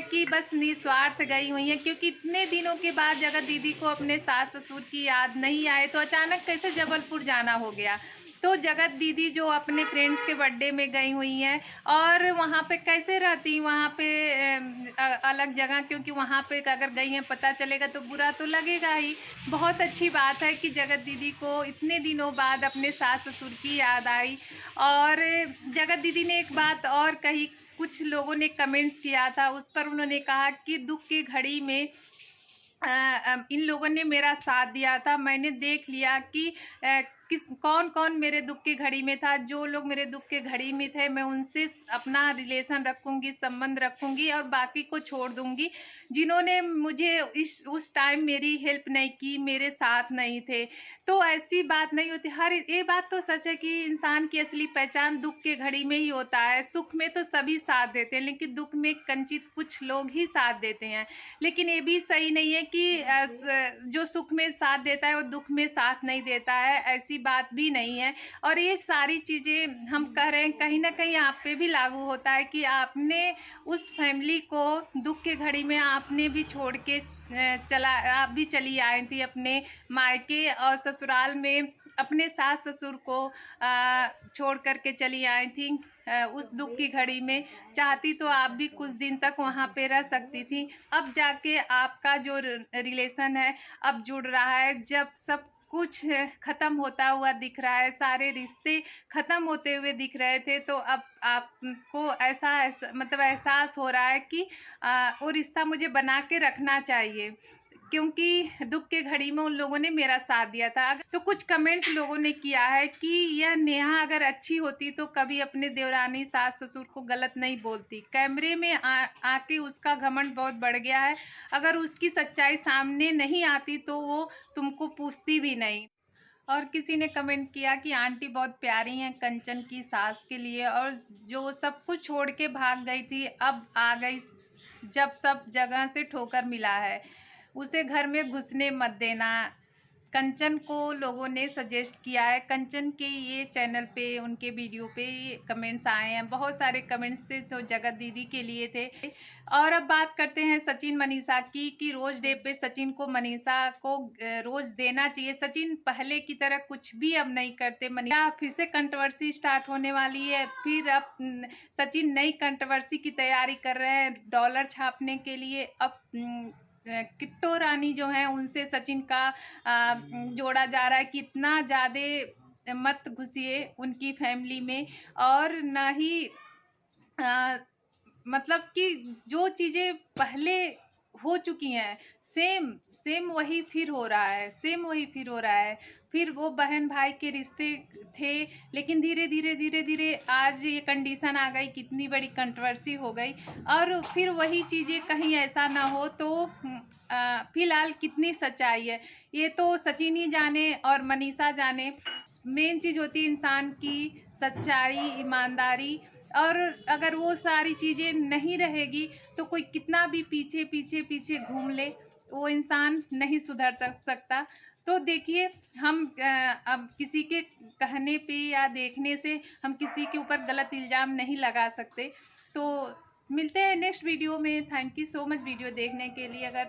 कि बस निस्वार्थ गई हुई हैं, क्योंकि इतने दिनों के बाद अगर दीदी को अपने सास ससुर की याद नहीं आए तो अचानक कैसे जबलपुर जाना हो गया। तो जगत दीदी जो अपने फ्रेंड्स के बर्थडे में गई हुई हैं, और वहाँ पे कैसे रहती वहाँ पे अलग जगह, क्योंकि वहाँ पे अगर गई हैं पता चलेगा तो बुरा तो लगेगा ही। बहुत अच्छी बात है कि जगत दीदी को इतने दिनों बाद अपने सास ससुर की याद आई। और जगत दीदी ने एक बात और कही, कुछ लोगों ने कमेंट्स किया था उस पर, उन्होंने कहा कि दुख की घड़ी में इन लोगों ने मेरा साथ दिया था। मैंने देख लिया कि कौन कौन मेरे दुख की घड़ी में था। जो लोग मेरे दुख के घड़ी में थे मैं उनसे अपना रिलेशन रखूंगी, संबंध रखूंगी, और बाकी को छोड़ दूंगी। जिन्होंने मुझे उस टाइम मेरी हेल्प नहीं की, मेरे साथ नहीं थे, तो ऐसी बात नहीं होती। ये बात तो सच है कि इंसान की असली पहचान दुख के घड़ी में ही होता है। सुख में तो सभी साथ देते हैं, लेकिन दुख में कंचित कुछ लोग ही साथ देते हैं। लेकिन ये भी सही नहीं है कि जो सुख में साथ देता है वो दुख में साथ नहीं देता है, ऐसी बात भी नहीं है। और ये सारी चीज़ें हम कह रहे हैं, कहीं ना कहीं आप पे भी लागू होता है कि आपने उस फैमिली को दुख के घड़ी में आपने भी छोड़ के चला, आप भी चली आई थी अपने मायके और ससुराल में, अपने सास ससुर को छोड़ करके चली आई थी उस दुख की घड़ी में। चाहती तो आप भी कुछ दिन तक वहाँ पे रह सकती थी। अब जाके आपका जो रिलेशन है अब जुड़ रहा है, जब सब कुछ ख़त्म होता हुआ दिख रहा है, सारे रिश्ते ख़त्म होते हुए दिख रहे थे, तो अब आपको ऐसा मतलब एहसास हो रहा है कि वो रिश्ता मुझे बना के रखना चाहिए, क्योंकि दुख के घड़ी में उन लोगों ने मेरा साथ दिया था। तो कुछ कमेंट्स लोगों ने किया है कि यह नेहा अगर अच्छी होती तो कभी अपने देवरानी सास ससुर को गलत नहीं बोलती। कैमरे में आके उसका घमंड बहुत बढ़ गया है। अगर उसकी सच्चाई सामने नहीं आती तो वो तुमको पूछती भी नहीं। और किसी ने कमेंट किया कि आंटी बहुत प्यारी हैं कंचन की सास के लिए, और जो सब कुछ छोड़ के भाग गई थी अब आ गई जब सब जगह से ठोकर मिला है, उसे घर में घुसने मत देना। कंचन को लोगों ने सजेस्ट किया है। कंचन के ये चैनल पे उनके वीडियो पे कमेंट्स आए हैं, बहुत सारे कमेंट्स थे जो जगत दीदी के लिए थे। और अब बात करते हैं सचिन मनीषा की, कि रोज डे पे सचिन को मनीषा को रोज देना चाहिए। सचिन पहले की तरह कुछ भी अब नहीं करते। मनीषा फिर से कंट्रोवर्सी स्टार्ट होने वाली है, फिर अब सचिन नई कंट्रोवर्सी की तैयारी कर रहे हैं डॉलर छापने के लिए। अब किट्टो रानी जो है उनसे सचिन का जोड़ा जा रहा है कि इतना ज़्यादा मत घुसिए उनकी फैमिली में, और ना ही मतलब कि जो चीज़ें पहले हो चुकी हैं सेम सेम वही फिर हो रहा है, सेम वही फिर हो रहा है। फिर वो बहन भाई के रिश्ते थे, लेकिन धीरे धीरे धीरे धीरे आज ये कंडीशन आ गई, कितनी बड़ी कंट्रोवर्सी हो गई। और फिर वही चीज़ें कहीं ऐसा ना हो तो फिलहाल कितनी सच्चाई है ये तो सचिन ही जाने और मनीषा जाने। मेन चीज़ होती है इंसान की सच्चाई, ईमानदारी, और अगर वो सारी चीज़ें नहीं रहेगी तो कोई कितना भी पीछे पीछे पीछे घूम ले, वो इंसान नहीं सुधर सकता। तो देखिए, हम अब किसी के कहने पे या देखने से हम किसी के ऊपर गलत इल्ज़ाम नहीं लगा सकते। तो मिलते हैं नेक्स्ट वीडियो में। Thank you so much video देखने के लिए। अगर